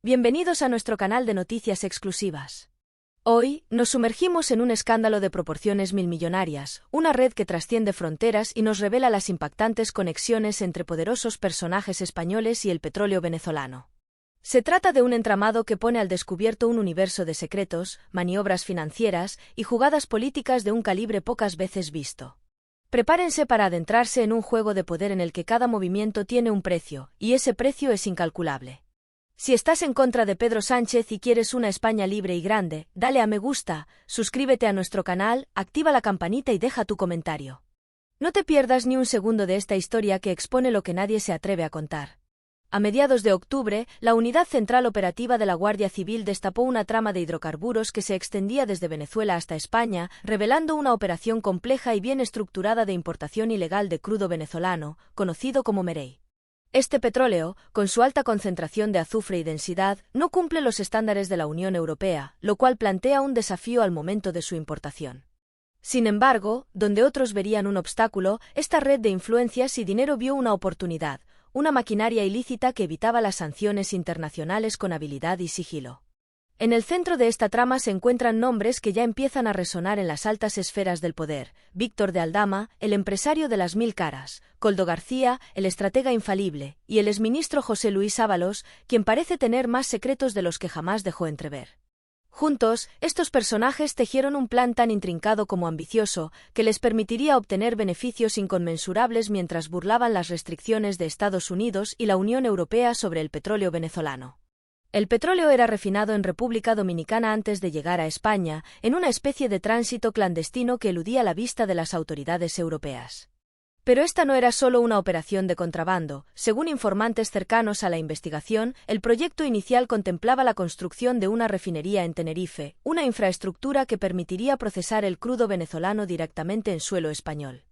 Bienvenidos a nuestro canal de noticias exclusivas. Hoy, nos sumergimos en un escándalo de proporciones milmillonarias, una red que trasciende fronteras y nos revela las impactantes conexiones entre poderosos personajes españoles y el petróleo venezolano. Se trata de un entramado que pone al descubierto un universo de secretos, maniobras financieras y jugadas políticas de un calibre pocas veces visto. Prepárense para adentrarse en un juego de poder en el que cada movimiento tiene un precio, y ese precio es incalculable. Si estás en contra de Pedro Sánchez y quieres una España libre y grande, dale a me gusta, suscríbete a nuestro canal, activa la campanita y deja tu comentario. No te pierdas ni un segundo de esta historia que expone lo que nadie se atreve a contar. A mediados de octubre, la Unidad Central Operativa de la Guardia Civil destapó una trama de hidrocarburos que se extendía desde Venezuela hasta España, revelando una operación compleja y bien estructurada de importación ilegal de crudo venezolano, conocido como Merey. Este petróleo, con su alta concentración de azufre y densidad, no cumple los estándares de la Unión Europea, lo cual plantea un desafío al momento de su importación. Sin embargo, donde otros verían un obstáculo, esta red de influencias y dinero vio una oportunidad, una maquinaria ilícita que evitaba las sanciones internacionales con habilidad y sigilo. En el centro de esta trama se encuentran nombres que ya empiezan a resonar en las altas esferas del poder: Víctor de Aldama, el empresario de las 1000 caras, Koldo García, el estratega infalible, y el exministro José Luis Ábalos, quien parece tener más secretos de los que jamás dejó entrever. Juntos, estos personajes tejieron un plan tan intrincado como ambicioso, que les permitiría obtener beneficios inconmensurables mientras burlaban las restricciones de Estados Unidos y la Unión Europea sobre el petróleo venezolano. El petróleo era refinado en República Dominicana antes de llegar a España, en una especie de tránsito clandestino que eludía la vista de las autoridades europeas. Pero esta no era solo una operación de contrabando. Según informantes cercanos a la investigación, el proyecto inicial contemplaba la construcción de una refinería en Tenerife, una infraestructura que permitiría procesar el crudo venezolano directamente en suelo español.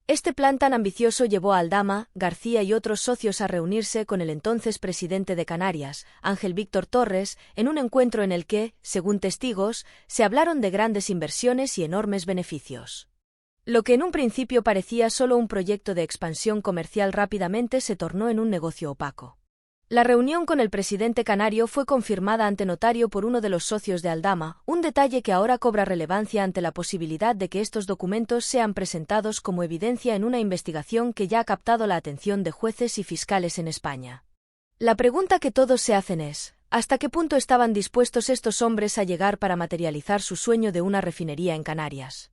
Este plan tan ambicioso llevó a Aldama, García y otros socios a reunirse con el entonces presidente de Canarias, Ángel Víctor Torres, en un encuentro en el que, según testigos, se hablaron de grandes inversiones y enormes beneficios. Lo que en un principio parecía solo un proyecto de expansión comercial rápidamente se tornó en un negocio opaco. La reunión con el presidente canario fue confirmada ante notario por uno de los socios de Aldama, un detalle que ahora cobra relevancia ante la posibilidad de que estos documentos sean presentados como evidencia en una investigación que ya ha captado la atención de jueces y fiscales en España. La pregunta que todos se hacen es: ¿hasta qué punto estaban dispuestos estos hombres a llegar para materializar su sueño de una refinería en Canarias?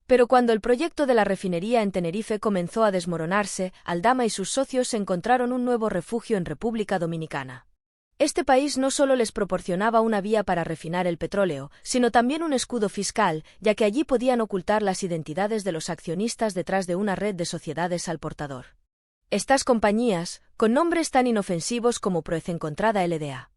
Pero cuando el proyecto de la refinería en Tenerife comenzó a desmoronarse, Aldama y sus socios encontraron un nuevo refugio en República Dominicana. Este país no solo les proporcionaba una vía para refinar el petróleo, sino también un escudo fiscal, ya que allí podían ocultar las identidades de los accionistas detrás de una red de sociedades al portador. Estas compañías, con nombres tan inofensivos como Proez Encontrada Lda.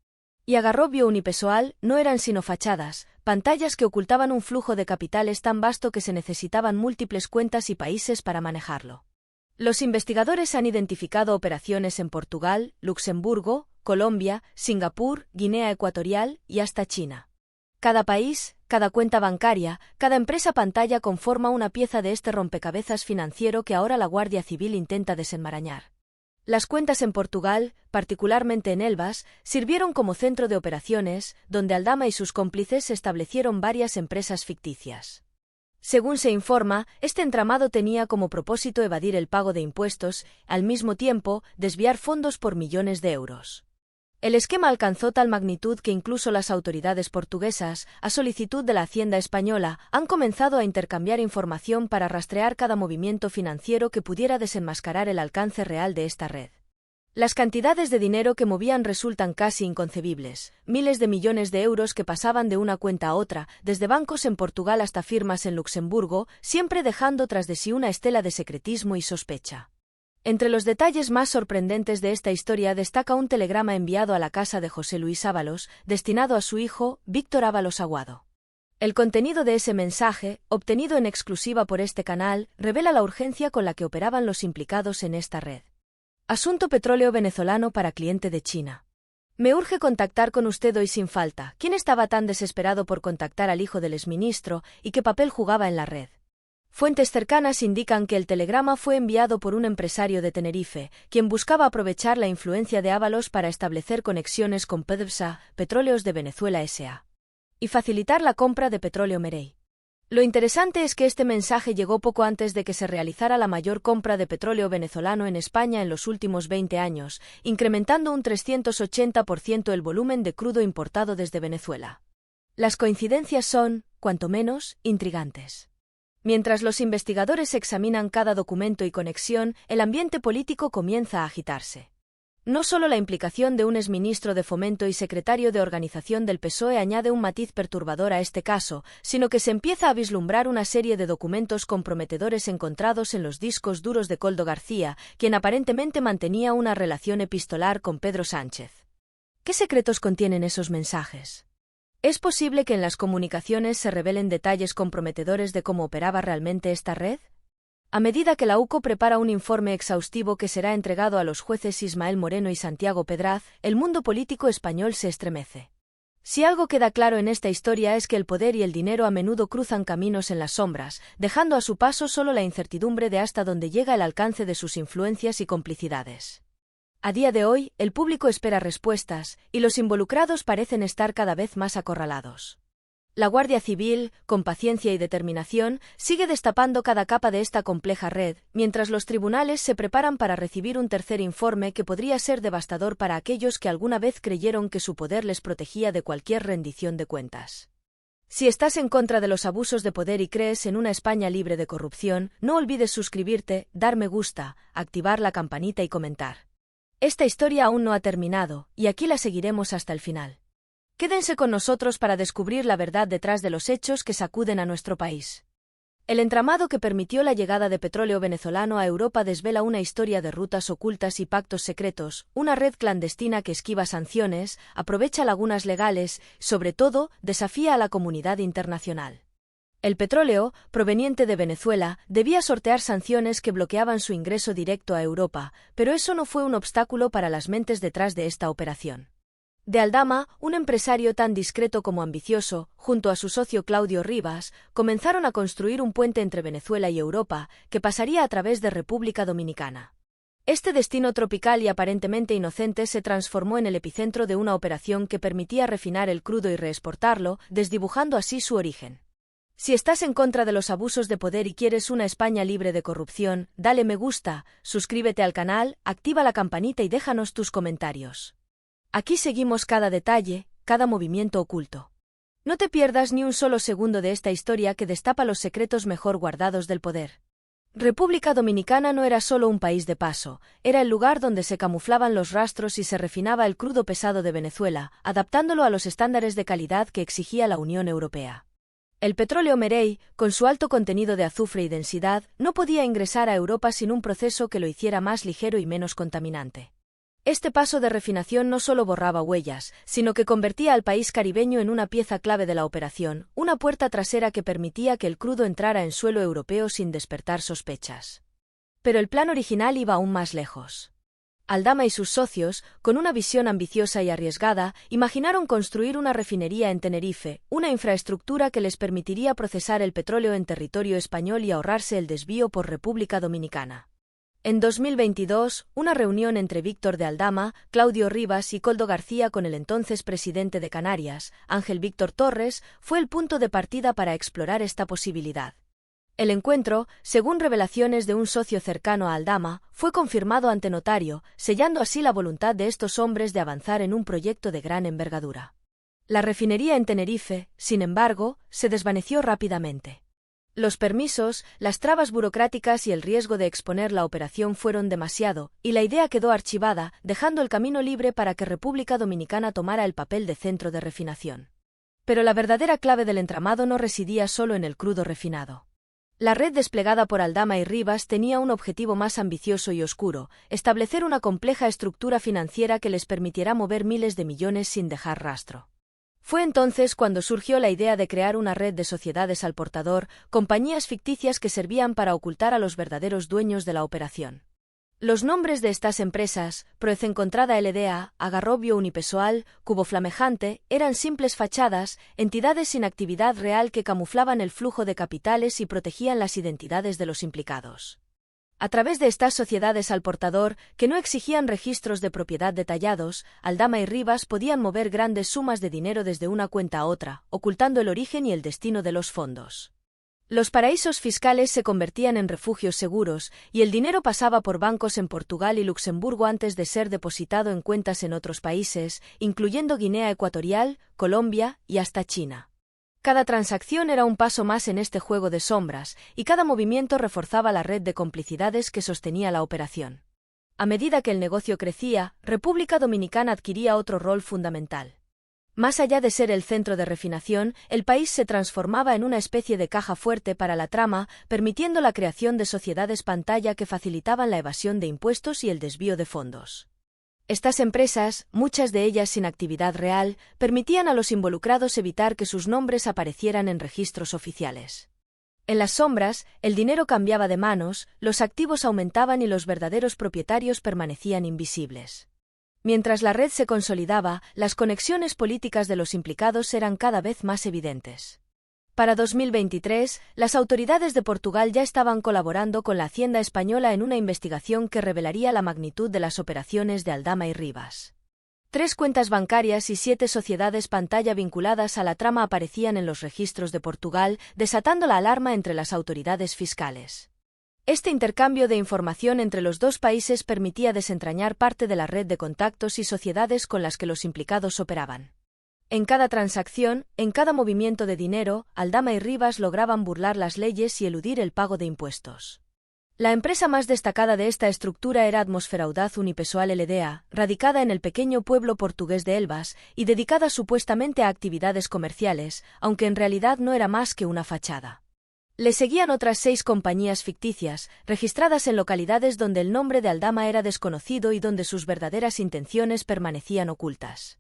y Agarrobio Unipesoal, no eran sino fachadas, pantallas que ocultaban un flujo de capitales tan vasto que se necesitaban múltiples cuentas y países para manejarlo. Los investigadores han identificado operaciones en Portugal, Luxemburgo, Colombia, Singapur, Guinea Ecuatorial y hasta China. Cada país, cada cuenta bancaria, cada empresa pantalla conforma una pieza de este rompecabezas financiero que ahora la Guardia Civil intenta desenmarañar. Las cuentas en Portugal, particularmente en Elvas, sirvieron como centro de operaciones, donde Aldama y sus cómplices establecieron varias empresas ficticias. Según se informa, este entramado tenía como propósito evadir el pago de impuestos, al mismo tiempo, desviar fondos por millones de euros. El esquema alcanzó tal magnitud que incluso las autoridades portuguesas, a solicitud de la Hacienda española, han comenzado a intercambiar información para rastrear cada movimiento financiero que pudiera desenmascarar el alcance real de esta red. Las cantidades de dinero que movían resultan casi inconcebibles: miles de millones de euros que pasaban de una cuenta a otra, desde bancos en Portugal hasta firmas en Luxemburgo, siempre dejando tras de sí una estela de secretismo y sospecha. Entre los detalles más sorprendentes de esta historia destaca un telegrama enviado a la casa de José Luis Ábalos, destinado a su hijo, Víctor Ábalos Aguado. El contenido de ese mensaje, obtenido en exclusiva por este canal, revela la urgencia con la que operaban los implicados en esta red. Asunto: petróleo venezolano para cliente de China. Me urge contactar con usted hoy sin falta. ¿Quién estaba tan desesperado por contactar al hijo del exministro y qué papel jugaba en la red? Fuentes cercanas indican que el telegrama fue enviado por un empresario de Tenerife, quien buscaba aprovechar la influencia de Ábalos para establecer conexiones con PDVSA, Petróleos de Venezuela S.A., y facilitar la compra de petróleo Merey. Lo interesante es que este mensaje llegó poco antes de que se realizara la mayor compra de petróleo venezolano en España en los últimos 20 años, incrementando un 380% el volumen de crudo importado desde Venezuela. Las coincidencias son, cuanto menos, intrigantes. Mientras los investigadores examinan cada documento y conexión, el ambiente político comienza a agitarse. No solo la implicación de un exministro de Fomento y secretario de Organización del PSOE añade un matiz perturbador a este caso, sino que se empieza a vislumbrar una serie de documentos comprometedores encontrados en los discos duros de Koldo García, quien aparentemente mantenía una relación epistolar con Pedro Sánchez. ¿Qué secretos contienen esos mensajes? ¿Es posible que en las comunicaciones se revelen detalles comprometedores de cómo operaba realmente esta red? A medida que la UCO prepara un informe exhaustivo que será entregado a los jueces Ismael Moreno y Santiago Pedraz, el mundo político español se estremece. Si algo queda claro en esta historia es que el poder y el dinero a menudo cruzan caminos en las sombras, dejando a su paso solo la incertidumbre de hasta dónde llega el alcance de sus influencias y complicidades. A día de hoy, el público espera respuestas, y los involucrados parecen estar cada vez más acorralados. La Guardia Civil, con paciencia y determinación, sigue destapando cada capa de esta compleja red, mientras los tribunales se preparan para recibir un tercer informe que podría ser devastador para aquellos que alguna vez creyeron que su poder les protegía de cualquier rendición de cuentas. Si estás en contra de los abusos de poder y crees en una España libre de corrupción, no olvides suscribirte, dar me gusta, activar la campanita y comentar. Esta historia aún no ha terminado, y aquí la seguiremos hasta el final. Quédense con nosotros para descubrir la verdad detrás de los hechos que sacuden a nuestro país. El entramado que permitió la llegada de petróleo venezolano a Europa desvela una historia de rutas ocultas y pactos secretos, una red clandestina que esquiva sanciones, aprovecha lagunas legales, sobre todo, desafía a la comunidad internacional. El petróleo, proveniente de Venezuela, debía sortear sanciones que bloqueaban su ingreso directo a Europa, pero eso no fue un obstáculo para las mentes detrás de esta operación. De Aldama, un empresario tan discreto como ambicioso, junto a su socio Claudio Rivas, comenzaron a construir un puente entre Venezuela y Europa, que pasaría a través de República Dominicana. Este destino tropical y aparentemente inocente se transformó en el epicentro de una operación que permitía refinar el crudo y reexportarlo, desdibujando así su origen. Si estás en contra de los abusos de poder y quieres una España libre de corrupción, dale me gusta, suscríbete al canal, activa la campanita y déjanos tus comentarios. Aquí seguimos cada detalle, cada movimiento oculto. No te pierdas ni un solo segundo de esta historia que destapa los secretos mejor guardados del poder. República Dominicana no era solo un país de paso, era el lugar donde se camuflaban los rastros y se refinaba el crudo pesado de Venezuela, adaptándolo a los estándares de calidad que exigía la Unión Europea. El petróleo Merey, con su alto contenido de azufre y densidad, no podía ingresar a Europa sin un proceso que lo hiciera más ligero y menos contaminante. Este paso de refinación no solo borraba huellas, sino que convertía al país caribeño en una pieza clave de la operación, una puerta trasera que permitía que el crudo entrara en suelo europeo sin despertar sospechas. Pero el plan original iba aún más lejos. Aldama y sus socios, con una visión ambiciosa y arriesgada, imaginaron construir una refinería en Tenerife, una infraestructura que les permitiría procesar el petróleo en territorio español y ahorrarse el desvío por República Dominicana. En 2022, una reunión entre Víctor de Aldama, Claudio Rivas y Koldo García con el entonces presidente de Canarias, Ángel Víctor Torres, fue el punto de partida para explorar esta posibilidad. El encuentro, según revelaciones de un socio cercano a Aldama, fue confirmado ante notario, sellando así la voluntad de estos hombres de avanzar en un proyecto de gran envergadura. La refinería en Tenerife, sin embargo, se desvaneció rápidamente. Los permisos, las trabas burocráticas y el riesgo de exponer la operación fueron demasiado, y la idea quedó archivada, dejando el camino libre para que República Dominicana tomara el papel de centro de refinación. Pero la verdadera clave del entramado no residía solo en el crudo refinado. La red desplegada por Aldama y Rivas tenía un objetivo más ambicioso y oscuro: establecer una compleja estructura financiera que les permitiera mover miles de millones sin dejar rastro. Fue entonces cuando surgió la idea de crear una red de sociedades al portador, compañías ficticias que servían para ocultar a los verdaderos dueños de la operación. Los nombres de estas empresas, Proez Encontrada LDA, Agarrobio Unipesoal, Cubo Flamejante, eran simples fachadas, entidades sin actividad real que camuflaban el flujo de capitales y protegían las identidades de los implicados. A través de estas sociedades al portador, que no exigían registros de propiedad detallados, Aldama y Rivas podían mover grandes sumas de dinero desde una cuenta a otra, ocultando el origen y el destino de los fondos. Los paraísos fiscales se convertían en refugios seguros, y el dinero pasaba por bancos en Portugal y Luxemburgo antes de ser depositado en cuentas en otros países, incluyendo Guinea Ecuatorial, Colombia y hasta China. Cada transacción era un paso más en este juego de sombras, y cada movimiento reforzaba la red de complicidades que sostenía la operación. A medida que el negocio crecía, República Dominicana adquiría otro rol fundamental. Más allá de ser el centro de refinación, el país se transformaba en una especie de caja fuerte para la trama, permitiendo la creación de sociedades pantalla que facilitaban la evasión de impuestos y el desvío de fondos. Estas empresas, muchas de ellas sin actividad real, permitían a los involucrados evitar que sus nombres aparecieran en registros oficiales. En las sombras, el dinero cambiaba de manos, los activos aumentaban y los verdaderos propietarios permanecían invisibles. Mientras la red se consolidaba, las conexiones políticas de los implicados eran cada vez más evidentes. Para 2023, las autoridades de Portugal ya estaban colaborando con la Hacienda española en una investigación que revelaría la magnitud de las operaciones de Aldama y Rivas. 3 cuentas bancarias y 7 sociedades pantalla vinculadas a la trama aparecían en los registros de Portugal, desatando la alarma entre las autoridades fiscales. Este intercambio de información entre los dos países permitía desentrañar parte de la red de contactos y sociedades con las que los implicados operaban. En cada transacción, en cada movimiento de dinero, Aldama y Rivas lograban burlar las leyes y eludir el pago de impuestos. La empresa más destacada de esta estructura era Atmosfera Audaz Unipesoal LDA, radicada en el pequeño pueblo portugués de Elvas y dedicada supuestamente a actividades comerciales, aunque en realidad no era más que una fachada. Le seguían otras 6 compañías ficticias, registradas en localidades donde el nombre de Aldama era desconocido y donde sus verdaderas intenciones permanecían ocultas.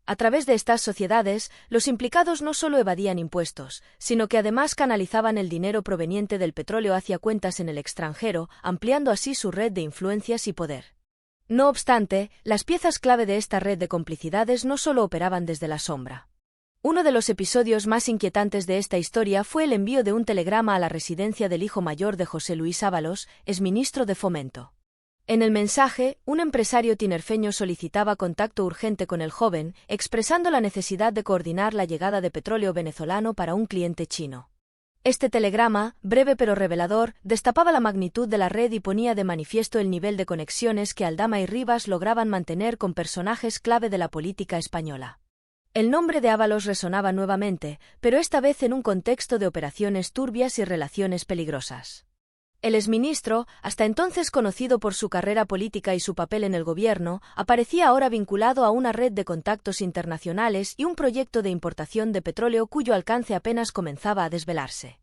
A través de estas sociedades, los implicados no solo evadían impuestos, sino que además canalizaban el dinero proveniente del petróleo hacia cuentas en el extranjero, ampliando así su red de influencias y poder. No obstante, las piezas clave de esta red de complicidades no solo operaban desde la sombra. Uno de los episodios más inquietantes de esta historia fue el envío de un telegrama a la residencia del hijo mayor de José Luis Ábalos, exministro de Fomento. En el mensaje, un empresario tinerfeño solicitaba contacto urgente con el joven, expresando la necesidad de coordinar la llegada de petróleo venezolano para un cliente chino. Este telegrama, breve pero revelador, destapaba la magnitud de la red y ponía de manifiesto el nivel de conexiones que Aldama y Rivas lograban mantener con personajes clave de la política española. El nombre de Ábalos resonaba nuevamente, pero esta vez en un contexto de operaciones turbias y relaciones peligrosas. El exministro, hasta entonces conocido por su carrera política y su papel en el gobierno, aparecía ahora vinculado a una red de contactos internacionales y un proyecto de importación de petróleo cuyo alcance apenas comenzaba a desvelarse.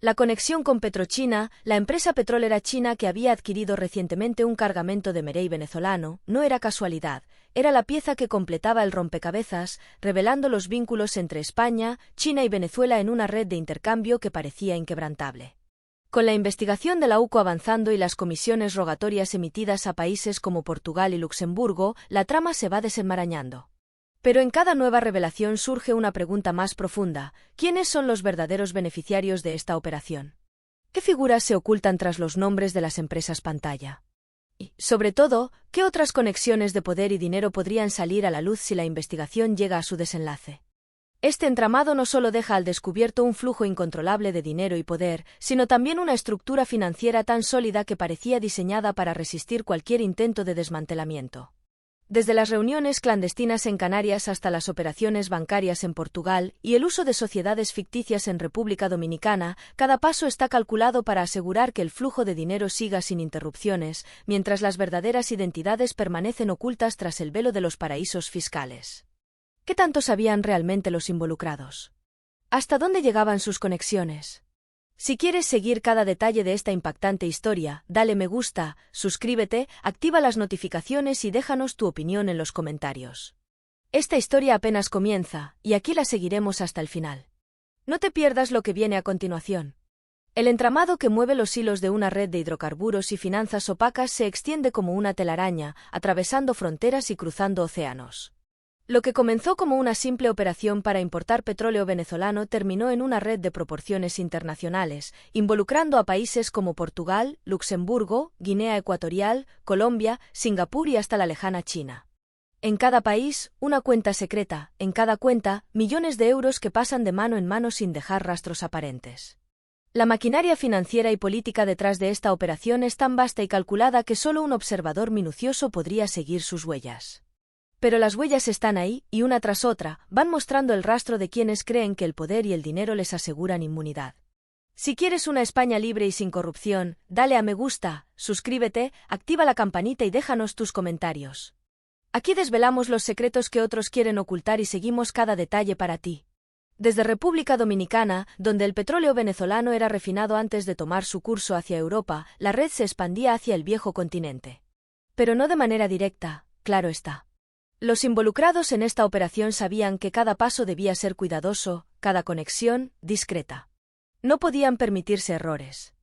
La conexión con Petrochina, la empresa petrolera china que había adquirido recientemente un cargamento de merey venezolano, no era casualidad, era la pieza que completaba el rompecabezas, revelando los vínculos entre España, China y Venezuela en una red de intercambio que parecía inquebrantable. Con la investigación de la UCO avanzando y las comisiones rogatorias emitidas a países como Portugal y Luxemburgo, la trama se va desenmarañando. Pero en cada nueva revelación surge una pregunta más profunda: ¿quiénes son los verdaderos beneficiarios de esta operación? ¿Qué figuras se ocultan tras los nombres de las empresas pantalla? Y, sobre todo, ¿qué otras conexiones de poder y dinero podrían salir a la luz si la investigación llega a su desenlace? Este entramado no solo deja al descubierto un flujo incontrolable de dinero y poder, sino también una estructura financiera tan sólida que parecía diseñada para resistir cualquier intento de desmantelamiento. Desde las reuniones clandestinas en Canarias hasta las operaciones bancarias en Portugal y el uso de sociedades ficticias en República Dominicana, cada paso está calculado para asegurar que el flujo de dinero siga sin interrupciones, mientras las verdaderas identidades permanecen ocultas tras el velo de los paraísos fiscales. ¿Qué tanto sabían realmente los involucrados? ¿Hasta dónde llegaban sus conexiones? Si quieres seguir cada detalle de esta impactante historia, dale me gusta, suscríbete, activa las notificaciones y déjanos tu opinión en los comentarios. Esta historia apenas comienza, y aquí la seguiremos hasta el final. No te pierdas lo que viene a continuación. El entramado que mueve los hilos de una red de hidrocarburos y finanzas opacas se extiende como una telaraña, atravesando fronteras y cruzando océanos. Lo que comenzó como una simple operación para importar petróleo venezolano terminó en una red de proporciones internacionales, involucrando a países como Portugal, Luxemburgo, Guinea Ecuatorial, Colombia, Singapur y hasta la lejana China. En cada país, una cuenta secreta, en cada cuenta, millones de euros que pasan de mano en mano sin dejar rastros aparentes. La maquinaria financiera y política detrás de esta operación es tan vasta y calculada que solo un observador minucioso podría seguir sus huellas. Pero las huellas están ahí, y una tras otra, van mostrando el rastro de quienes creen que el poder y el dinero les aseguran inmunidad. Si quieres una España libre y sin corrupción, dale a me gusta, suscríbete, activa la campanita y déjanos tus comentarios. Aquí desvelamos los secretos que otros quieren ocultar y seguimos cada detalle para ti. Desde República Dominicana, donde el petróleo venezolano era refinado antes de tomar su curso hacia Europa, la red se expandía hacia el viejo continente. Pero no de manera directa, claro está. Los involucrados en esta operación sabían que cada paso debía ser cuidadoso, cada conexión, discreta. No podían permitirse errores.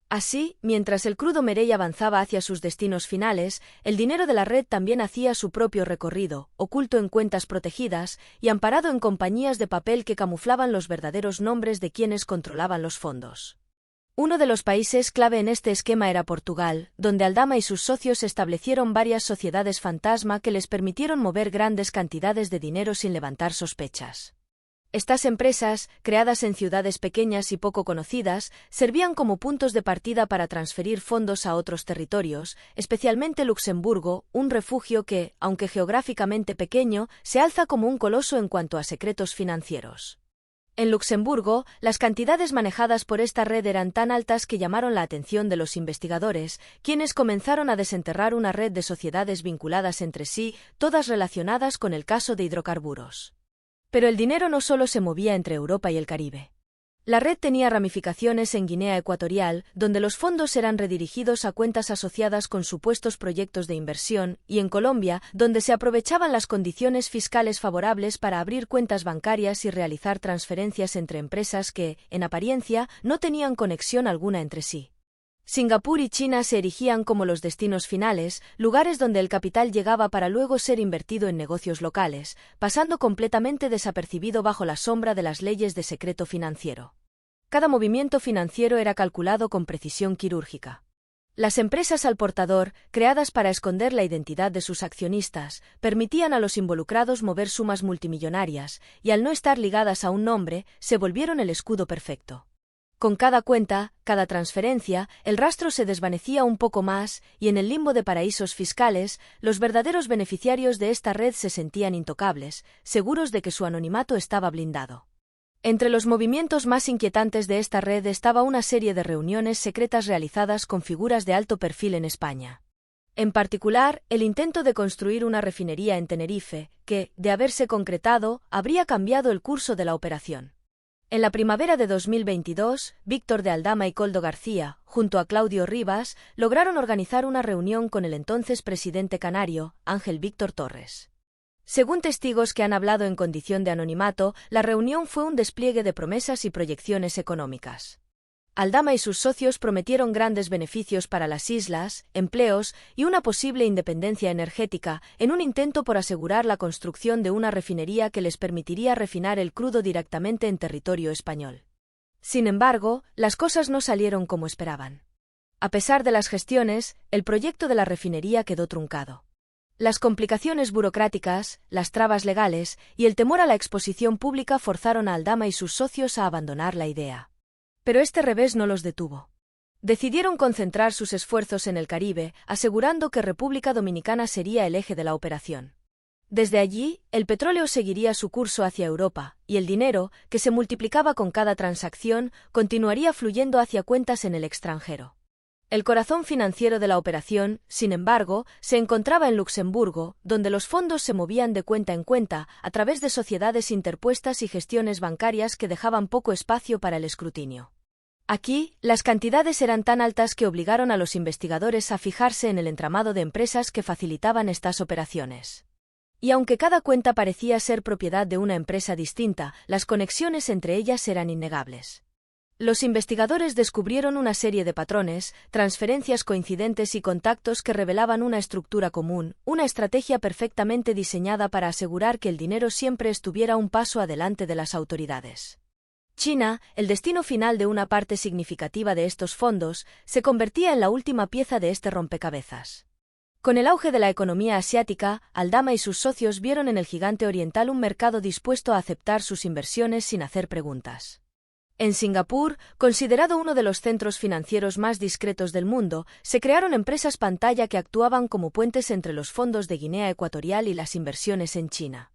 Así, mientras el crudo Merey avanzaba hacia sus destinos finales, el dinero de la red también hacía su propio recorrido, oculto en cuentas protegidas y amparado en compañías de papel que camuflaban los verdaderos nombres de quienes controlaban los fondos. Uno de los países clave en este esquema era Portugal, donde Aldama y sus socios establecieron varias sociedades fantasma que les permitieron mover grandes cantidades de dinero sin levantar sospechas. Estas empresas, creadas en ciudades pequeñas y poco conocidas, servían como puntos de partida para transferir fondos a otros territorios, especialmente Luxemburgo, un refugio que, aunque geográficamente pequeño, se alza como un coloso en cuanto a secretos financieros. En Luxemburgo, las cantidades manejadas por esta red eran tan altas que llamaron la atención de los investigadores, quienes comenzaron a desenterrar una red de sociedades vinculadas entre sí, todas relacionadas con el caso de hidrocarburos. Pero el dinero no solo se movía entre Europa y el Caribe. La red tenía ramificaciones en Guinea Ecuatorial, donde los fondos eran redirigidos a cuentas asociadas con supuestos proyectos de inversión, y en Colombia, donde se aprovechaban las condiciones fiscales favorables para abrir cuentas bancarias y realizar transferencias entre empresas que, en apariencia, no tenían conexión alguna entre sí. Singapur y China se erigían como los destinos finales, lugares donde el capital llegaba para luego ser invertido en negocios locales, pasando completamente desapercibido bajo la sombra de las leyes de secreto financiero. Cada movimiento financiero era calculado con precisión quirúrgica. Las empresas al portador, creadas para esconder la identidad de sus accionistas, permitían a los involucrados mover sumas multimillonarias, y al no estar ligadas a un nombre, se volvieron el escudo perfecto. Con cada cuenta, cada transferencia, el rastro se desvanecía un poco más, y en el limbo de paraísos fiscales, los verdaderos beneficiarios de esta red se sentían intocables, seguros de que su anonimato estaba blindado. Entre los movimientos más inquietantes de esta red estaba una serie de reuniones secretas realizadas con figuras de alto perfil en España. En particular, el intento de construir una refinería en Tenerife, que, de haberse concretado, habría cambiado el curso de la operación. En la primavera de 2022, Víctor de Aldama y Koldo García, junto a Claudio Rivas, lograron organizar una reunión con el entonces presidente canario, Ángel Víctor Torres. Según testigos que han hablado en condición de anonimato, la reunión fue un despliegue de promesas y proyecciones económicas. Aldama y sus socios prometieron grandes beneficios para las islas, empleos y una posible independencia energética, en un intento por asegurar la construcción de una refinería que les permitiría refinar el crudo directamente en territorio español. Sin embargo, las cosas no salieron como esperaban. A pesar de las gestiones, el proyecto de la refinería quedó truncado. Las complicaciones burocráticas, las trabas legales y el temor a la exposición pública forzaron a Aldama y sus socios a abandonar la idea. Pero este revés no los detuvo. Decidieron concentrar sus esfuerzos en el Caribe, asegurando que República Dominicana sería el eje de la operación. Desde allí, el petróleo seguiría su curso hacia Europa, y el dinero, que se multiplicaba con cada transacción, continuaría fluyendo hacia cuentas en el extranjero. El corazón financiero de la operación, sin embargo, se encontraba en Luxemburgo, donde los fondos se movían de cuenta en cuenta, a través de sociedades interpuestas y gestiones bancarias que dejaban poco espacio para el escrutinio. Aquí, las cantidades eran tan altas que obligaron a los investigadores a fijarse en el entramado de empresas que facilitaban estas operaciones. Y aunque cada cuenta parecía ser propiedad de una empresa distinta, las conexiones entre ellas eran innegables. Los investigadores descubrieron una serie de patrones, transferencias coincidentes y contactos que revelaban una estructura común, una estrategia perfectamente diseñada para asegurar que el dinero siempre estuviera un paso adelante de las autoridades. China, el destino final de una parte significativa de estos fondos, se convertía en la última pieza de este rompecabezas. Con el auge de la economía asiática, Aldama y sus socios vieron en el gigante oriental un mercado dispuesto a aceptar sus inversiones sin hacer preguntas. En Singapur, considerado uno de los centros financieros más discretos del mundo, se crearon empresas pantalla que actuaban como puentes entre los fondos de Guinea Ecuatorial y las inversiones en China.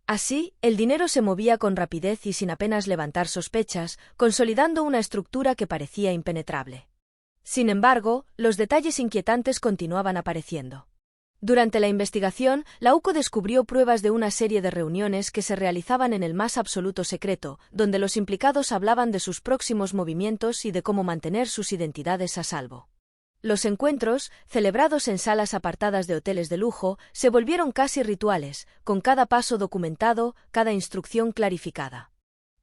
Así, el dinero se movía con rapidez y sin apenas levantar sospechas, consolidando una estructura que parecía impenetrable. Sin embargo, los detalles inquietantes continuaban apareciendo. Durante la investigación, la UCO descubrió pruebas de una serie de reuniones que se realizaban en el más absoluto secreto, donde los implicados hablaban de sus próximos movimientos y de cómo mantener sus identidades a salvo. Los encuentros, celebrados en salas apartadas de hoteles de lujo, se volvieron casi rituales, con cada paso documentado, cada instrucción clarificada.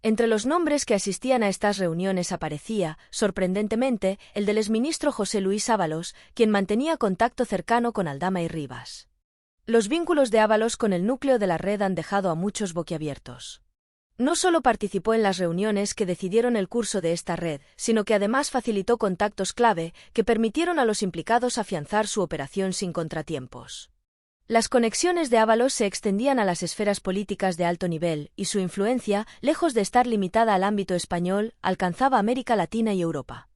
Entre los nombres que asistían a estas reuniones aparecía, sorprendentemente, el del exministro José Luis Ábalos, quien mantenía contacto cercano con Aldama y Rivas. Los vínculos de Ábalos con el núcleo de la red han dejado a muchos boquiabiertos. No solo participó en las reuniones que decidieron el curso de esta red, sino que además facilitó contactos clave que permitieron a los implicados afianzar su operación sin contratiempos. Las conexiones de Ábalos se extendían a las esferas políticas de alto nivel, y su influencia, lejos de estar limitada al ámbito español, alcanzaba América Latina y Europa.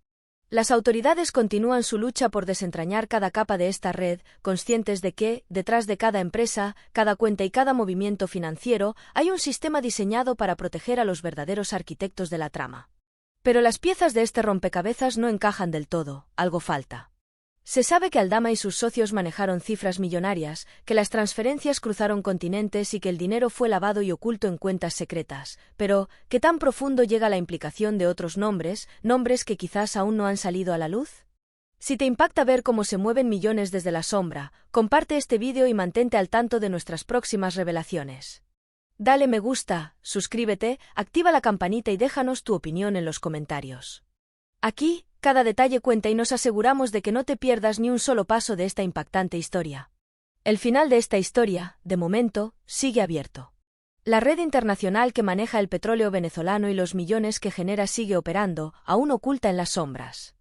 Las autoridades continúan su lucha por desentrañar cada capa de esta red, conscientes de que, detrás de cada empresa, cada cuenta y cada movimiento financiero, hay un sistema diseñado para proteger a los verdaderos arquitectos de la trama. Pero las piezas de este rompecabezas no encajan del todo, algo falta. Se sabe que Aldama y sus socios manejaron cifras millonarias, que las transferencias cruzaron continentes y que el dinero fue lavado y oculto en cuentas secretas, pero, ¿qué tan profundo llega la implicación de otros nombres que quizás aún no han salido a la luz? Si te impacta ver cómo se mueven millones desde la sombra, comparte este vídeo y mantente al tanto de nuestras próximas revelaciones. Dale me gusta, suscríbete, activa la campanita y déjanos tu opinión en los comentarios. Aquí, cada detalle cuenta y nos aseguramos de que no te pierdas ni un solo paso de esta impactante historia. El final de esta historia, de momento, sigue abierto. La red internacional que maneja el petróleo venezolano y los millones que genera sigue operando, aún oculta en las sombras.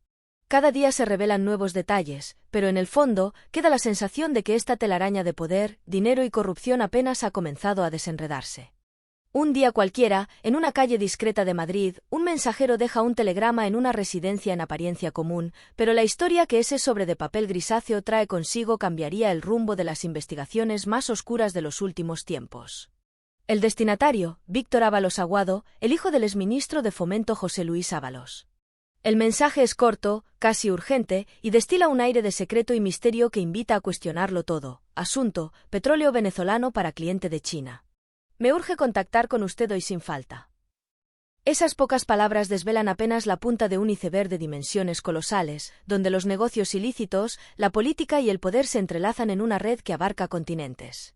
Cada día se revelan nuevos detalles, pero en el fondo, queda la sensación de que esta telaraña de poder, dinero y corrupción apenas ha comenzado a desenredarse. Un día cualquiera, en una calle discreta de Madrid, un mensajero deja un telegrama en una residencia en apariencia común, pero la historia que ese sobre de papel grisáceo trae consigo cambiaría el rumbo de las investigaciones más oscuras de los últimos tiempos. El destinatario, Víctor Ábalos Aguado, el hijo del exministro de Fomento José Luis Ábalos. El mensaje es corto, casi urgente, y destila un aire de secreto y misterio que invita a cuestionarlo todo. Asunto: petróleo venezolano para cliente de China. Me urge contactar con usted hoy sin falta. Esas pocas palabras desvelan apenas la punta de un iceberg de dimensiones colosales, donde los negocios ilícitos, la política y el poder se entrelazan en una red que abarca continentes.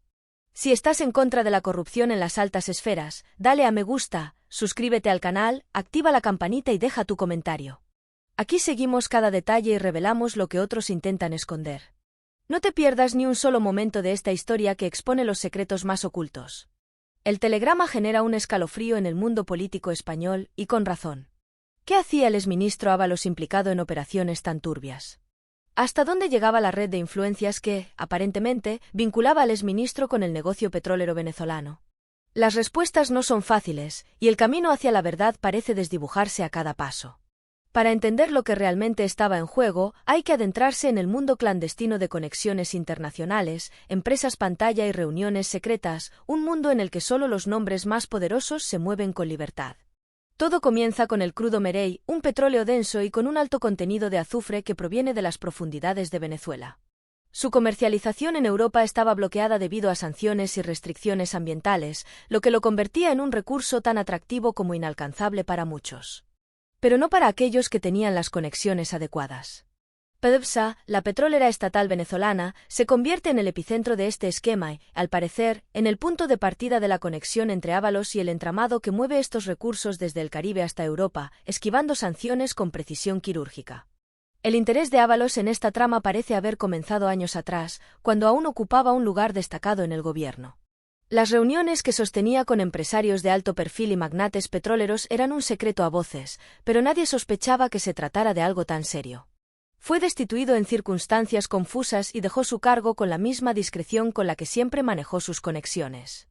Si estás en contra de la corrupción en las altas esferas, dale a me gusta, suscríbete al canal, activa la campanita y deja tu comentario. Aquí seguimos cada detalle y revelamos lo que otros intentan esconder. No te pierdas ni un solo momento de esta historia que expone los secretos más ocultos. El telegrama genera un escalofrío en el mundo político español, y con razón. ¿Qué hacía el exministro Ábalos implicado en operaciones tan turbias? ¿Hasta dónde llegaba la red de influencias que, aparentemente, vinculaba al exministro con el negocio petrolero venezolano? Las respuestas no son fáciles, y el camino hacia la verdad parece desdibujarse a cada paso. Para entender lo que realmente estaba en juego, hay que adentrarse en el mundo clandestino de conexiones internacionales, empresas pantalla y reuniones secretas, un mundo en el que solo los nombres más poderosos se mueven con libertad. Todo comienza con el crudo Merey, un petróleo denso y con un alto contenido de azufre que proviene de las profundidades de Venezuela. Su comercialización en Europa estaba bloqueada debido a sanciones y restricciones ambientales, lo que lo convertía en un recurso tan atractivo como inalcanzable para muchos. Pero no para aquellos que tenían las conexiones adecuadas. PDVSA, la petrolera estatal venezolana, se convierte en el epicentro de este esquema y, al parecer, en el punto de partida de la conexión entre Ábalos y el entramado que mueve estos recursos desde el Caribe hasta Europa, esquivando sanciones con precisión quirúrgica. El interés de Ábalos en esta trama parece haber comenzado años atrás, cuando aún ocupaba un lugar destacado en el gobierno. Las reuniones que sostenía con empresarios de alto perfil y magnates petroleros eran un secreto a voces, pero nadie sospechaba que se tratara de algo tan serio. Fue destituido en circunstancias confusas y dejó su cargo con la misma discreción con la que siempre manejó sus conexiones.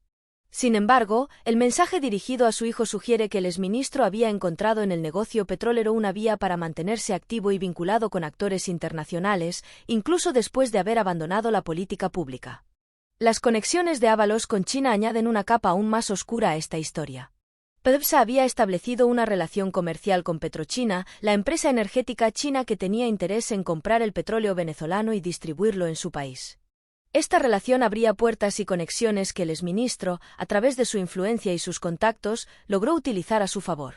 Sin embargo, el mensaje dirigido a su hijo sugiere que el exministro había encontrado en el negocio petrolero una vía para mantenerse activo y vinculado con actores internacionales, incluso después de haber abandonado la política pública. Las conexiones de Ábalos con China añaden una capa aún más oscura a esta historia. PDVSA había establecido una relación comercial con Petrochina, la empresa energética china que tenía interés en comprar el petróleo venezolano y distribuirlo en su país. Esta relación abría puertas y conexiones que el exministro, a través de su influencia y sus contactos, logró utilizar a su favor.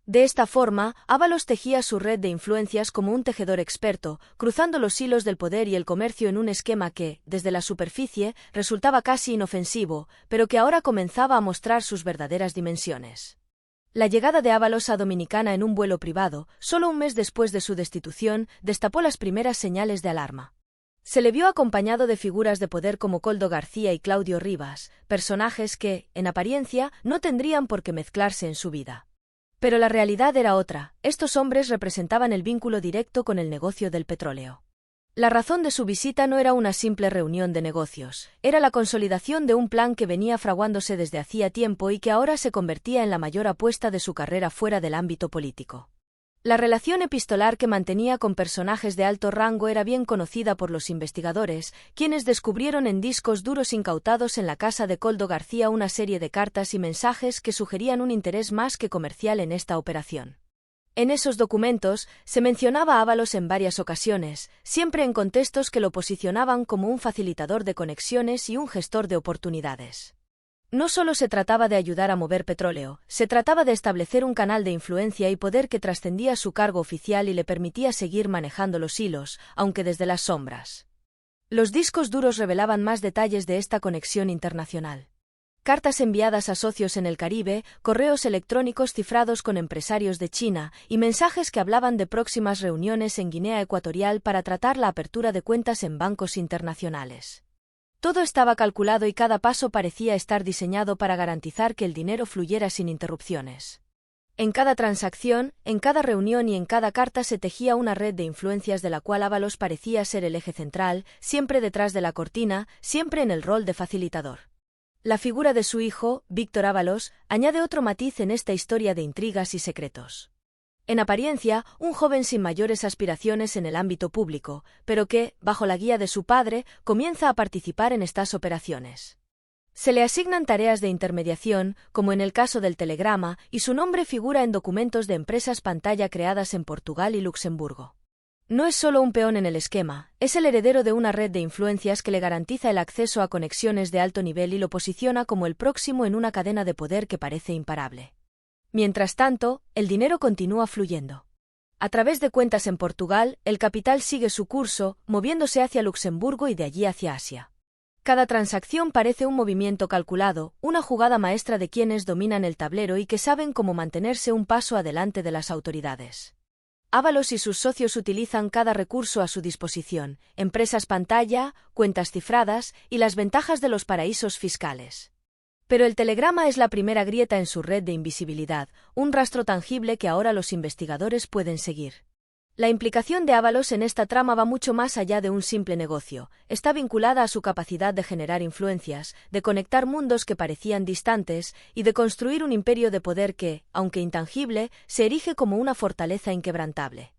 De esta forma, Ábalos tejía su red de influencias como un tejedor experto, cruzando los hilos del poder y el comercio en un esquema que, desde la superficie, resultaba casi inofensivo, pero que ahora comenzaba a mostrar sus verdaderas dimensiones. La llegada de Ábalos a Dominicana en un vuelo privado, solo un mes después de su destitución, destapó las primeras señales de alarma. Se le vio acompañado de figuras de poder como Coldo García y Claudio Rivas, personajes que, en apariencia, no tendrían por qué mezclarse en su vida. Pero la realidad era otra, estos hombres representaban el vínculo directo con el negocio del petróleo. La razón de su visita no era una simple reunión de negocios, era la consolidación de un plan que venía fraguándose desde hacía tiempo y que ahora se convertía en la mayor apuesta de su carrera fuera del ámbito político. La relación epistolar que mantenía con personajes de alto rango era bien conocida por los investigadores, quienes descubrieron en discos duros incautados en la casa de Coldo García una serie de cartas y mensajes que sugerían un interés más que comercial en esta operación. En esos documentos se mencionaba a Ábalos en varias ocasiones, siempre en contextos que lo posicionaban como un facilitador de conexiones y un gestor de oportunidades. No solo se trataba de ayudar a mover petróleo, se trataba de establecer un canal de influencia y poder que trascendía su cargo oficial y le permitía seguir manejando los hilos, aunque desde las sombras. Los discos duros revelaban más detalles de esta conexión internacional. Cartas enviadas a socios en el Caribe, correos electrónicos cifrados con empresarios de China y mensajes que hablaban de próximas reuniones en Guinea Ecuatorial para tratar la apertura de cuentas en bancos internacionales. Todo estaba calculado y cada paso parecía estar diseñado para garantizar que el dinero fluyera sin interrupciones. En cada transacción, en cada reunión y en cada carta se tejía una red de influencias de la cual Ábalos parecía ser el eje central, siempre detrás de la cortina, siempre en el rol de facilitador. La figura de su hijo, Víctor Ábalos, añade otro matiz en esta historia de intrigas y secretos. En apariencia, un joven sin mayores aspiraciones en el ámbito público, pero que, bajo la guía de su padre, comienza a participar en estas operaciones. Se le asignan tareas de intermediación, como en el caso del telegrama, y su nombre figura en documentos de empresas pantalla creadas en Portugal y Luxemburgo. No es solo un peón en el esquema, es el heredero de una red de influencias que le garantiza el acceso a conexiones de alto nivel y lo posiciona como el próximo en una cadena de poder que parece imparable. Mientras tanto, el dinero continúa fluyendo. A través de cuentas en Portugal, el capital sigue su curso, moviéndose hacia Luxemburgo y de allí hacia Asia. Cada transacción parece un movimiento calculado, una jugada maestra de quienes dominan el tablero y que saben cómo mantenerse un paso adelante de las autoridades. Ábalos y sus socios utilizan cada recurso a su disposición, empresas pantalla, cuentas cifradas y las ventajas de los paraísos fiscales. Pero el telegrama es la primera grieta en su red de invisibilidad, un rastro tangible que ahora los investigadores pueden seguir. La implicación de Ábalos en esta trama va mucho más allá de un simple negocio, está vinculada a su capacidad de generar influencias, de conectar mundos que parecían distantes y de construir un imperio de poder que, aunque intangible, se erige como una fortaleza inquebrantable.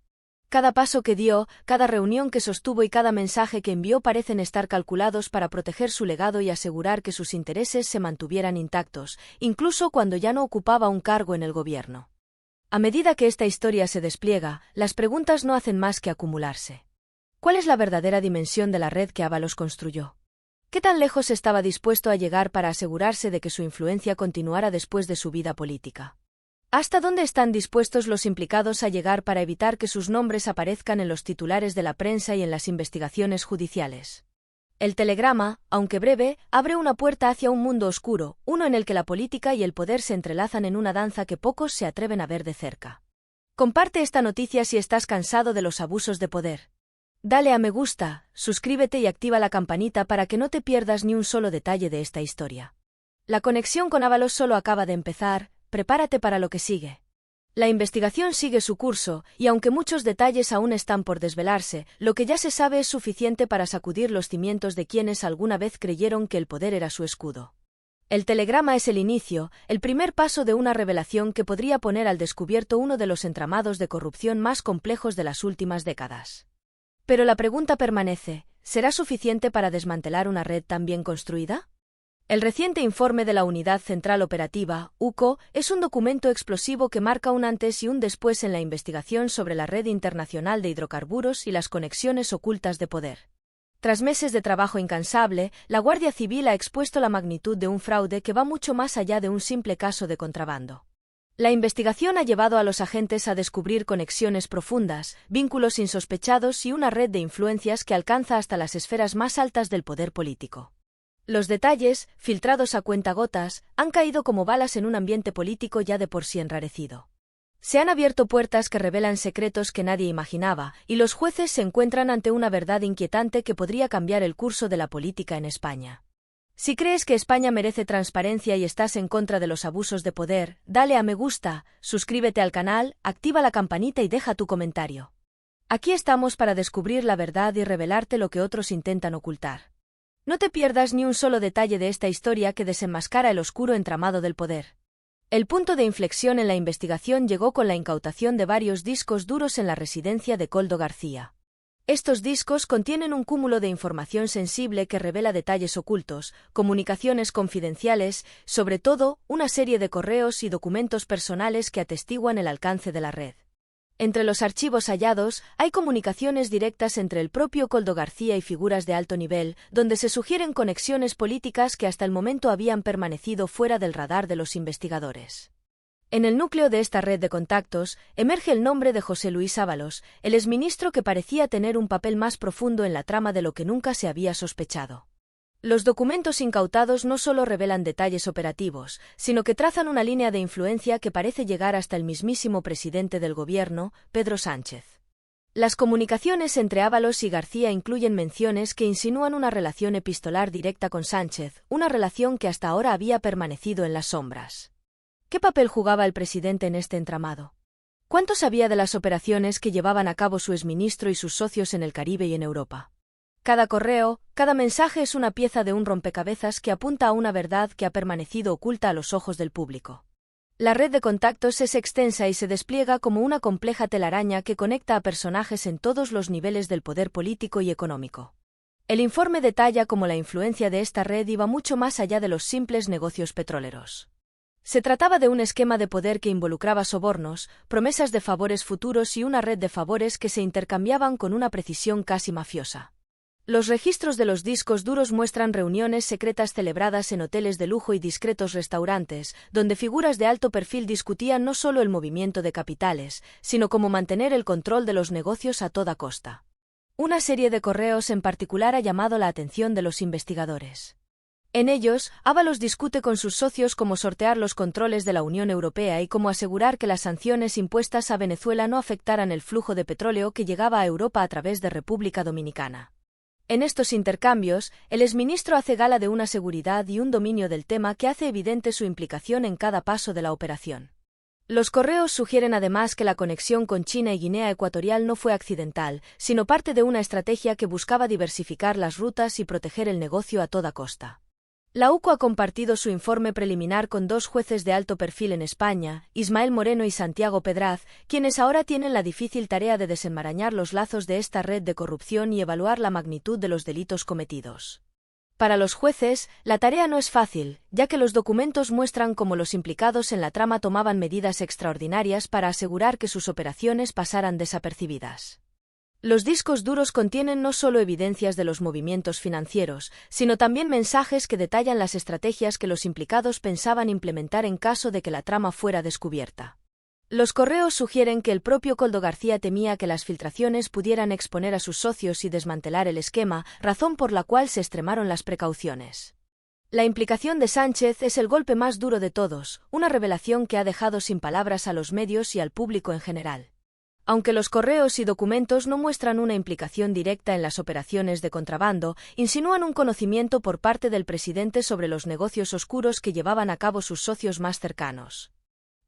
Cada paso que dio, cada reunión que sostuvo y cada mensaje que envió parecen estar calculados para proteger su legado y asegurar que sus intereses se mantuvieran intactos, incluso cuando ya no ocupaba un cargo en el gobierno. A medida que esta historia se despliega, las preguntas no hacen más que acumularse. ¿Cuál es la verdadera dimensión de la red que Ábalos construyó? ¿Qué tan lejos estaba dispuesto a llegar para asegurarse de que su influencia continuara después de su vida política? ¿Hasta dónde están dispuestos los implicados a llegar para evitar que sus nombres aparezcan en los titulares de la prensa y en las investigaciones judiciales? El telegrama, aunque breve, abre una puerta hacia un mundo oscuro, uno en el que la política y el poder se entrelazan en una danza que pocos se atreven a ver de cerca. Comparte esta noticia si estás cansado de los abusos de poder. Dale a me gusta, suscríbete y activa la campanita para que no te pierdas ni un solo detalle de esta historia. La conexión con Ábalos solo acaba de empezar, prepárate para lo que sigue. La investigación sigue su curso, y aunque muchos detalles aún están por desvelarse, lo que ya se sabe es suficiente para sacudir los cimientos de quienes alguna vez creyeron que el poder era su escudo. El telegrama es el inicio, el primer paso de una revelación que podría poner al descubierto uno de los entramados de corrupción más complejos de las últimas décadas. Pero la pregunta permanece, ¿será suficiente para desmantelar una red tan bien construida? El reciente informe de la Unidad Central Operativa, UCO, es un documento explosivo que marca un antes y un después en la investigación sobre la red internacional de hidrocarburos y las conexiones ocultas de poder. Tras meses de trabajo incansable, la Guardia Civil ha expuesto la magnitud de un fraude que va mucho más allá de un simple caso de contrabando. La investigación ha llevado a los agentes a descubrir conexiones profundas, vínculos insospechados y una red de influencias que alcanza hasta las esferas más altas del poder político. Los detalles, filtrados a cuentagotas, han caído como balas en un ambiente político ya de por sí enrarecido. Se han abierto puertas que revelan secretos que nadie imaginaba, y los jueces se encuentran ante una verdad inquietante que podría cambiar el curso de la política en España. Si crees que España merece transparencia y estás en contra de los abusos de poder, dale a me gusta, suscríbete al canal, activa la campanita y deja tu comentario. Aquí estamos para descubrir la verdad y revelarte lo que otros intentan ocultar. No te pierdas ni un solo detalle de esta historia que desenmascara el oscuro entramado del poder. El punto de inflexión en la investigación llegó con la incautación de varios discos duros en la residencia de Koldo García. Estos discos contienen un cúmulo de información sensible que revela detalles ocultos, comunicaciones confidenciales, sobre todo, una serie de correos y documentos personales que atestiguan el alcance de la red. Entre los archivos hallados, hay comunicaciones directas entre el propio Koldo García y figuras de alto nivel, donde se sugieren conexiones políticas que hasta el momento habían permanecido fuera del radar de los investigadores. En el núcleo de esta red de contactos, emerge el nombre de José Luis Ábalos, el exministro que parecía tener un papel más profundo en la trama de lo que nunca se había sospechado. Los documentos incautados no solo revelan detalles operativos, sino que trazan una línea de influencia que parece llegar hasta el mismísimo presidente del gobierno, Pedro Sánchez. Las comunicaciones entre Ábalos y García incluyen menciones que insinúan una relación epistolar directa con Sánchez, una relación que hasta ahora había permanecido en las sombras. ¿Qué papel jugaba el presidente en este entramado? ¿Cuánto sabía de las operaciones que llevaban a cabo su exministro y sus socios en el Caribe y en Europa? Cada correo, cada mensaje es una pieza de un rompecabezas que apunta a una verdad que ha permanecido oculta a los ojos del público. La red de contactos es extensa y se despliega como una compleja telaraña que conecta a personajes en todos los niveles del poder político y económico. El informe detalla cómo la influencia de esta red iba mucho más allá de los simples negocios petroleros. Se trataba de un esquema de poder que involucraba sobornos, promesas de favores futuros y una red de favores que se intercambiaban con una precisión casi mafiosa. Los registros de los discos duros muestran reuniones secretas celebradas en hoteles de lujo y discretos restaurantes, donde figuras de alto perfil discutían no solo el movimiento de capitales, sino cómo mantener el control de los negocios a toda costa. Una serie de correos en particular ha llamado la atención de los investigadores. En ellos, Ábalos discute con sus socios cómo sortear los controles de la Unión Europea y cómo asegurar que las sanciones impuestas a Venezuela no afectaran el flujo de petróleo que llegaba a Europa a través de República Dominicana. En estos intercambios, el exministro hace gala de una seguridad y un dominio del tema que hace evidente su implicación en cada paso de la operación. Los correos sugieren además que la conexión con China y Guinea Ecuatorial no fue accidental, sino parte de una estrategia que buscaba diversificar las rutas y proteger el negocio a toda costa. La UCO ha compartido su informe preliminar con dos jueces de alto perfil en España, Ismael Moreno y Santiago Pedraz, quienes ahora tienen la difícil tarea de desenmarañar los lazos de esta red de corrupción y evaluar la magnitud de los delitos cometidos. Para los jueces, la tarea no es fácil, ya que los documentos muestran cómo los implicados en la trama tomaban medidas extraordinarias para asegurar que sus operaciones pasaran desapercibidas. Los discos duros contienen no solo evidencias de los movimientos financieros, sino también mensajes que detallan las estrategias que los implicados pensaban implementar en caso de que la trama fuera descubierta. Los correos sugieren que el propio Koldo García temía que las filtraciones pudieran exponer a sus socios y desmantelar el esquema, razón por la cual se extremaron las precauciones. La implicación de Sánchez es el golpe más duro de todos, una revelación que ha dejado sin palabras a los medios y al público en general. Aunque los correos y documentos no muestran una implicación directa en las operaciones de contrabando, insinúan un conocimiento por parte del presidente sobre los negocios oscuros que llevaban a cabo sus socios más cercanos.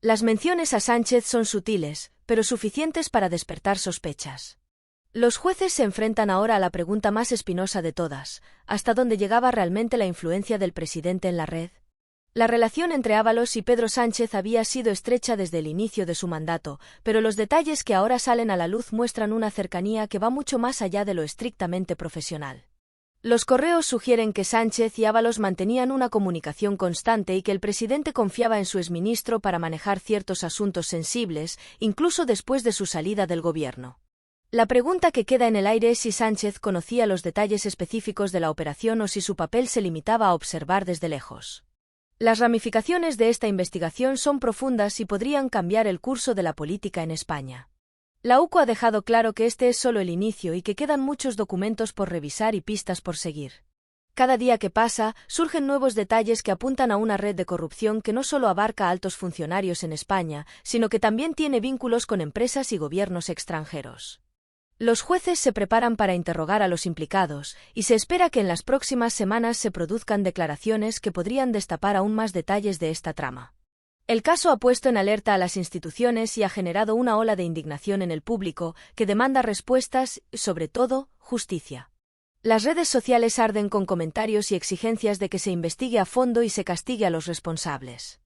Las menciones a Sánchez son sutiles, pero suficientes para despertar sospechas. Los jueces se enfrentan ahora a la pregunta más espinosa de todas: ¿hasta dónde llegaba realmente la influencia del presidente en la red? La relación entre Ábalos y Pedro Sánchez había sido estrecha desde el inicio de su mandato, pero los detalles que ahora salen a la luz muestran una cercanía que va mucho más allá de lo estrictamente profesional. Los correos sugieren que Sánchez y Ábalos mantenían una comunicación constante y que el presidente confiaba en su exministro para manejar ciertos asuntos sensibles, incluso después de su salida del gobierno. La pregunta que queda en el aire es si Sánchez conocía los detalles específicos de la operación o si su papel se limitaba a observar desde lejos. Las ramificaciones de esta investigación son profundas y podrían cambiar el curso de la política en España. La UCO ha dejado claro que este es solo el inicio y que quedan muchos documentos por revisar y pistas por seguir. Cada día que pasa, surgen nuevos detalles que apuntan a una red de corrupción que no solo abarca a altos funcionarios en España, sino que también tiene vínculos con empresas y gobiernos extranjeros. Los jueces se preparan para interrogar a los implicados, y se espera que en las próximas semanas se produzcan declaraciones que podrían destapar aún más detalles de esta trama. El caso ha puesto en alerta a las instituciones y ha generado una ola de indignación en el público, que demanda respuestas y, sobre todo, justicia. Las redes sociales arden con comentarios y exigencias de que se investigue a fondo y se castigue a los responsables.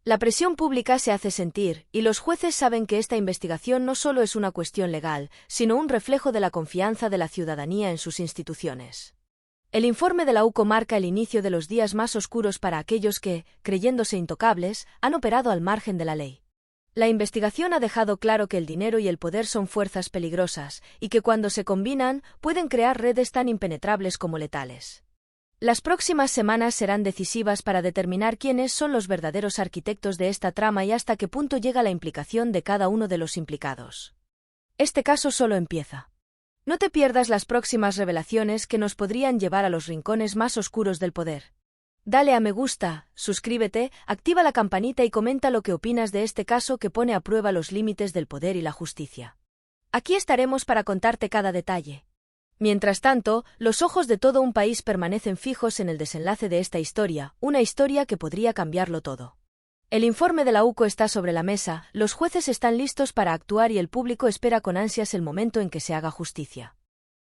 La presión pública se hace sentir, y los jueces saben que esta investigación no solo es una cuestión legal, sino un reflejo de la confianza de la ciudadanía en sus instituciones. El informe de la UCO marca el inicio de los días más oscuros para aquellos que, creyéndose intocables, han operado al margen de la ley. La investigación ha dejado claro que el dinero y el poder son fuerzas peligrosas, y que cuando se combinan, pueden crear redes tan impenetrables como letales. Las próximas semanas serán decisivas para determinar quiénes son los verdaderos arquitectos de esta trama y hasta qué punto llega la implicación de cada uno de los implicados. Este caso solo empieza. No te pierdas las próximas revelaciones que nos podrían llevar a los rincones más oscuros del poder. Dale a me gusta, suscríbete, activa la campanita y comenta lo que opinas de este caso que pone a prueba los límites del poder y la justicia. Aquí estaremos para contarte cada detalle. Mientras tanto, los ojos de todo un país permanecen fijos en el desenlace de esta historia, una historia que podría cambiarlo todo. El informe de la UCO está sobre la mesa, los jueces están listos para actuar y el público espera con ansias el momento en que se haga justicia.